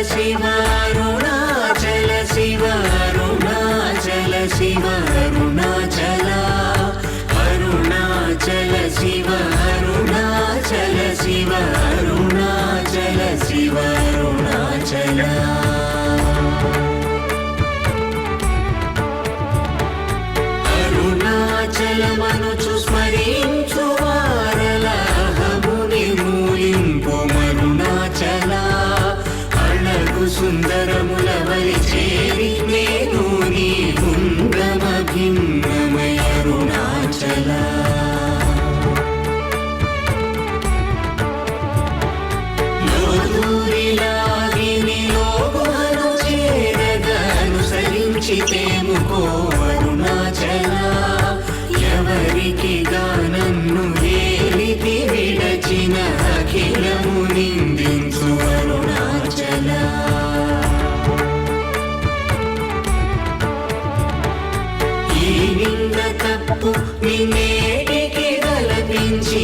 శివ అరుణాచల శివ అరుణాచల శివ అరుణాచల అరుణాచల శివ అరుణాచల శివ అరుణాచల శివ అరుణాచల అరుణాచలమనుచు స్మరించు వారలహముని మూలింపు మరుణాచల అళగు సుందరముల వలి చేరి నేను నీ ఉంగమ భిన్నమై అరుణాచల అనుసరించితేముకో అరుణాచల ఎవరికి గానన్ను వేలితి విడచిన అఖిలము నిందించు అరుణాచల ఈ నింద తప్పు నిన్నేటికి గలపించి